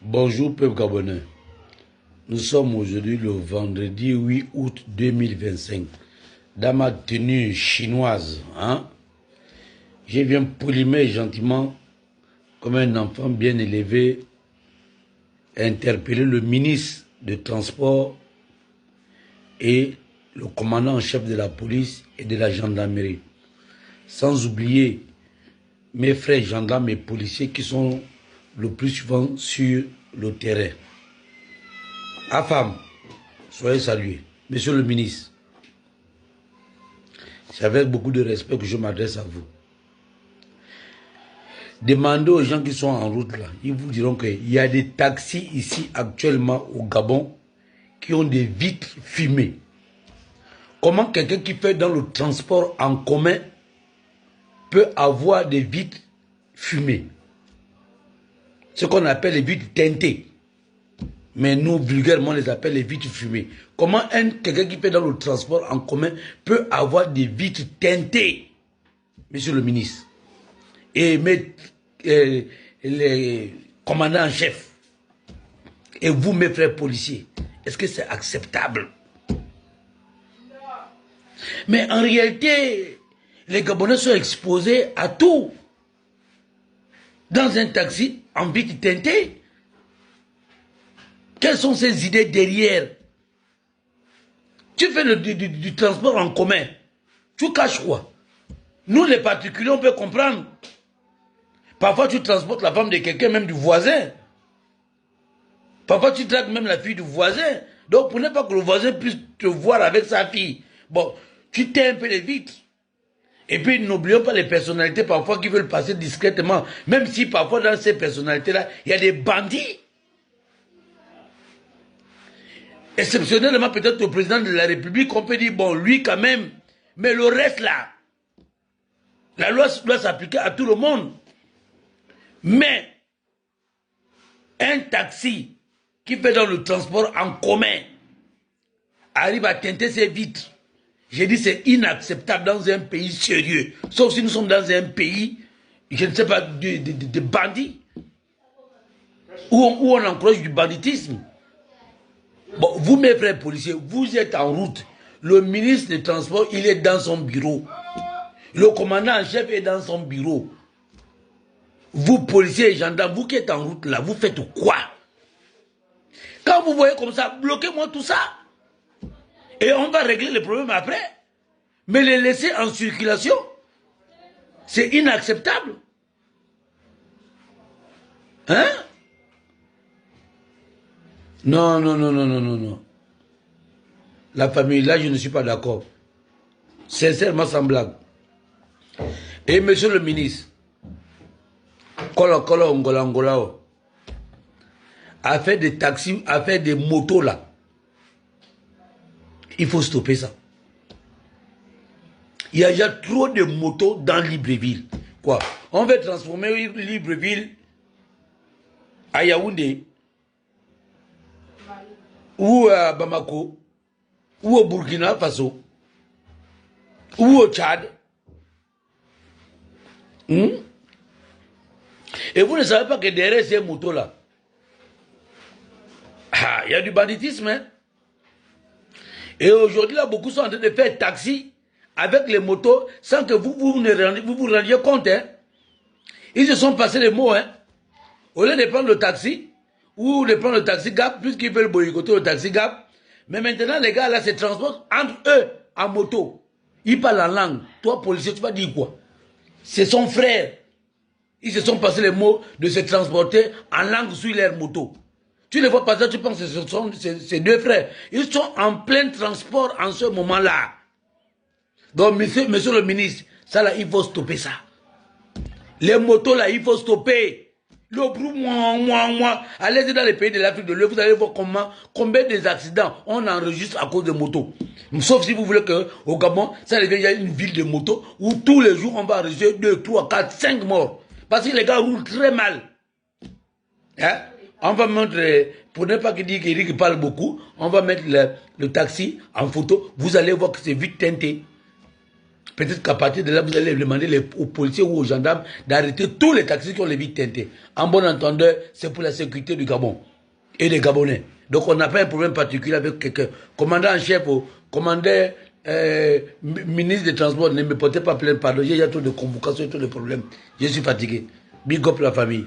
Bonjour peuple gabonais. Nous sommes aujourd'hui le vendredi 8 août 2025. Dans ma tenue chinoise, je viens polimer gentiment, comme un enfant bien élevé, interpeller le ministre de Transport et le commandant en chef de la police et de la gendarmerie. Sans oublier mes frères gendarmes et policiers qui sont le plus souvent sur le terrain. AFAM, soyez salués. Monsieur le ministre, c'est avec beaucoup de respect que je m'adresse à vous. Demandez aux gens qui sont en route là, ils vous diront qu'il y a des taxis ici actuellement au Gabon qui ont des vitres fumées. Comment quelqu'un qui fait dans le transport en commun peut avoir des vitres fumées? Ce qu'on appelle les vitres teintées. Mais nous, vulgairement, on les appelle les vitres fumées. Comment quelqu'un qui fait dans le transport en commun peut avoir des vitres teintées, monsieur le ministre? Et les commandants en chef, et vous, mes frères policiers, est-ce que c'est acceptable? Mais en réalité, les Gabonais sont exposés à tout. Dans un taxi en vitre teintée. Quelles sont ces idées derrière? Tu fais du transport en commun. Tu caches quoi? Nous, les particuliers, on peut comprendre. Parfois, tu transportes la femme de quelqu'un, même du voisin. Parfois, tu traites même la fille du voisin. Donc, pour ne pas que le voisin puisse te voir avec sa fille. Bon, tu tais un peu les vitres. Et puis, n'oublions pas les personnalités parfois qui veulent passer discrètement. Même si parfois, dans ces personnalités-là, il y a des bandits. Exceptionnellement, peut-être au président de la République, on peut dire, bon, lui quand même, mais le reste là, la loi doit s'appliquer à tout le monde. Mais, un taxi qui fait dans le transport en commun arrive à teinter ses vitres. J'ai dit c'est inacceptable dans un pays sérieux. Sauf si nous sommes dans un pays, je ne sais pas, de bandits. Où on encourage du banditisme. Bon, vous, mes frères policiers, vous êtes en route. Le ministre des Transports, il est dans son bureau. Le commandant en chef est dans son bureau. Vous, policiers et gendarmes, vous qui êtes en route là, vous faites quoi? Quand vous voyez comme ça, bloquez-moi tout ça. Et on va régler le problème après. Mais les laisser en circulation, c'est inacceptable. Hein? Non, non, non, non, non, non, non. La famille, là, je ne suis pas d'accord. Sincèrement, sans blague. Et monsieur le ministre, Angola, a fait des taxis, a fait des motos là. Il faut stopper ça. Il y a déjà trop de motos dans Libreville. Quoi? On veut transformer Libreville à Yaoundé, ou à Bamako, ou au Burkina Faso, ou au Tchad. Et vous ne savez pas que derrière ces motos-là, il y a du banditisme. Hein? Et aujourd'hui, là, beaucoup sont en train de faire taxi avec les motos sans que vous vous rendiez compte. Hein? Ils se sont passés les mots. Hein? Au lieu de prendre le taxi, ou de prendre le taxi Gap, puisqu'ils veulent boycotter le taxi Gap, mais maintenant, les gars, là, se transportent entre eux en moto. Ils parlent en langue. Toi, policier, tu vas dire quoi? C'est son frère. Ils se sont passés les mots de se transporter en langue sur leur moto. Tu les vois passer, tu penses que ce sont ces deux frères. Ils sont en plein transport en ce moment-là. Donc, monsieur le ministre, ça là, il faut stopper ça. Les motos là, il faut stopper. Le bruit, moi. Allez dans les pays de l'Afrique de l'Ouest, vous allez voir combien des accidents on enregistre à cause de motos. Sauf si vous voulez qu'au Gabon, ça devienne une ville de motos où tous les jours on va enregistrer 2, 3, 4, 5 morts. Parce que les gars roulent très mal. Hein? On va mettre, pour ne pas dire qu'Éric parle beaucoup, on va mettre le taxi en photo. Vous allez voir que c'est vite teinté. Peut-être qu'à partir de là, vous allez demander aux policiers ou aux gendarmes d'arrêter tous les taxis qui ont les vies teintées. En bon entendeur, c'est pour la sécurité du Gabon et des Gabonais. Donc on n'a pas un problème particulier avec quelqu'un. Commandant en chef, commandant ministre des Transports, ne me portez pas plainte, pardon. Il y a trop de convocations, trop de problèmes. Je suis fatigué. Big up la famille.